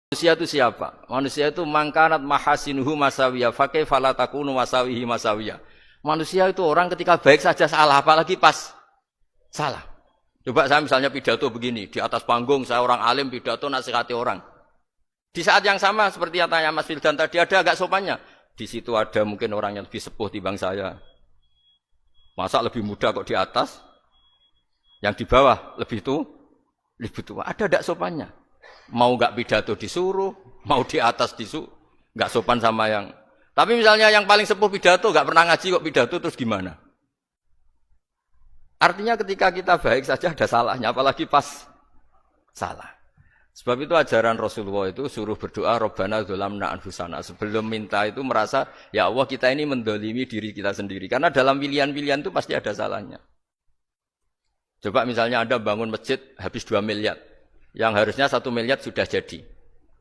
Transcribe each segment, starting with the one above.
Manusia itu siapa? Manusia itu mangkanat mahasinuhu masawiyah fakih falatakunu masawihi masawiyah. Manusia itu orang ketika baik saja salah, apalagi pas salah. Coba saya misalnya pidato begini, di atas panggung saya orang alim pidato nasihati orang. Di saat yang sama seperti yang tanya Mas Wildan tadi, ada agak sopannya. Di situ ada mungkin orang yang lebih sepuh timbang saya. Masa lebih muda kok di atas? Yang di bawah lebih tua. Ada agak sopannya. Mau enggak pidato disuruh, mau di atas disuruh, enggak sopan sama yang. Tapi misalnya yang paling sepuh pidato enggak pernah ngaji kok pidato terus gimana? Artinya ketika kita baik saja ada salahnya, apalagi pas salah. Sebab itu ajaran Rasulullah itu suruh berdoa Rabbana dzalamna anfusana. Sebelum minta itu merasa ya Allah kita ini mendolimi diri kita sendiri. Karena dalam pilihan-pilihan itu pasti ada salahnya. Coba misalnya Anda bangun masjid habis 2 miliar. Yang harusnya 1 miliar sudah jadi.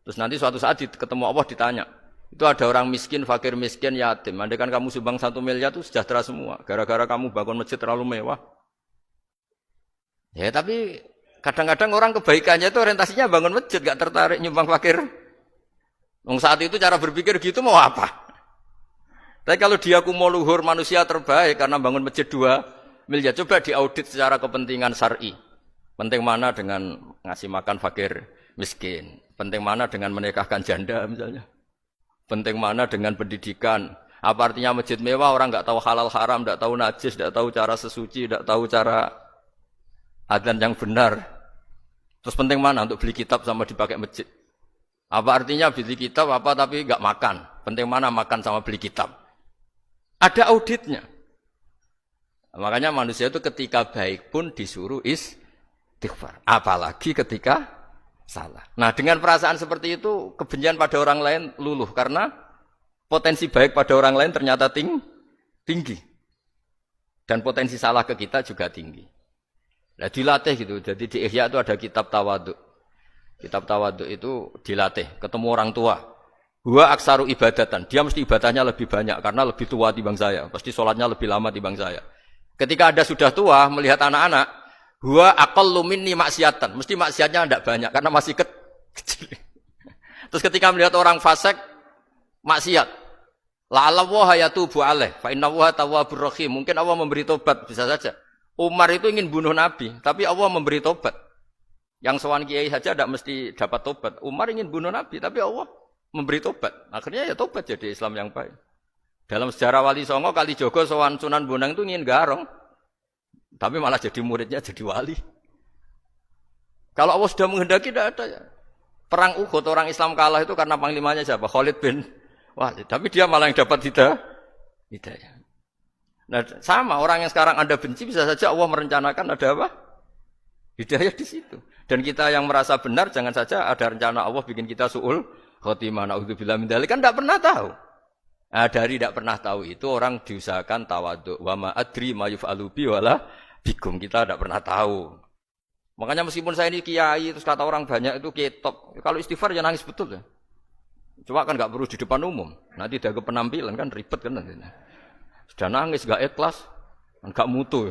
Terus nanti suatu saat ketemu Allah ditanya. Itu ada orang miskin, fakir miskin, yatim. Andai kan kamu sumbang 1 miliar itu sejahtera semua. Gara-gara kamu bangun masjid terlalu mewah. Ya tapi kadang-kadang orang kebaikannya itu orientasinya bangun masjid. Gak tertarik nyumbang fakir. Saat itu cara berpikir gitu mau apa? Tapi kalau dia mau luhur manusia terbaik karena bangun masjid 2 miliar. Coba diaudit secara kepentingan syar'i. Penting mana dengan ngasih makan fakir miskin? Penting mana dengan menikahkan janda misalnya? Penting mana dengan pendidikan? Apa artinya masjid mewah orang enggak tahu halal haram, enggak tahu najis, enggak tahu cara sesuci, enggak tahu cara adzan yang benar. Terus penting mana untuk beli kitab sama dipakai masjid? Apa artinya beli kitab apa tapi enggak makan? Penting mana makan sama beli kitab? Ada auditnya. Makanya manusia itu ketika baik pun disuruh istighfar, apalagi ketika salah. Nah, dengan perasaan seperti itu, kebencian pada orang lain luluh karena potensi baik pada orang lain ternyata tinggi. Dan potensi salah ke kita juga tinggi. Nah, dilatih gitu. Jadi di Ihya itu ada kitab tawadhu. Kitab tawadhu itu dilatih, ketemu orang tua. Huwa aksaru ibadatan. Dia mesti ibadahnya lebih banyak karena lebih tua timbang saya. Pasti sholatnya lebih lama timbang saya. Ketika Anda sudah tua melihat anak-anak, huwa aqallu minni maksiatan. Mesti maksiatnya tidak banyak karena masih kecil. Terus ketika melihat orang fasik maksiat, la'allahu yatubu alaih fa innahu tawwabur rahim. Mungkin Allah memberi tobat, bisa saja. Umar itu ingin bunuh Nabi, tapi Allah memberi tobat. Yang sowan kiai saja tidak mesti dapat tobat. Umar ingin bunuh Nabi, tapi Allah memberi tobat. Akhirnya ya tobat jadi Islam yang baik. Dalam sejarah Wali Songo, Kalijogo sowan Sunan Bonang itu ingin garong. Tapi malah jadi muridnya jadi wali. Kalau Allah sudah menghendaki tidak ada ya. Perang Uhud orang Islam kalah itu karena panglimanya siapa? Khalid bin Walid. Tapi dia malah yang dapat hidayah. Nah, sama orang yang sekarang Anda benci bisa saja Allah merencanakan ada apa? Hidayah di situ. Dan kita yang merasa benar jangan saja ada rencana Allah bikin kita su'ul khotimah. Na'udzubillah min dzalik kan tidak pernah tahu. Nah, dari tidak pernah tahu itu orang diusahakan tawadhu. Wa ma adri ma yuf'alu bi wala bikum, kita tidak pernah tahu. Makanya meskipun saya ini kiai terus kata orang banyak itu ketop. Kalau istighfar ya nangis betul ya. Cuma kan enggak perlu di depan umum. Nanti ada penampilan kan ribet kan nanti. Sudah nangis enggak ikhlas, enggak mutu.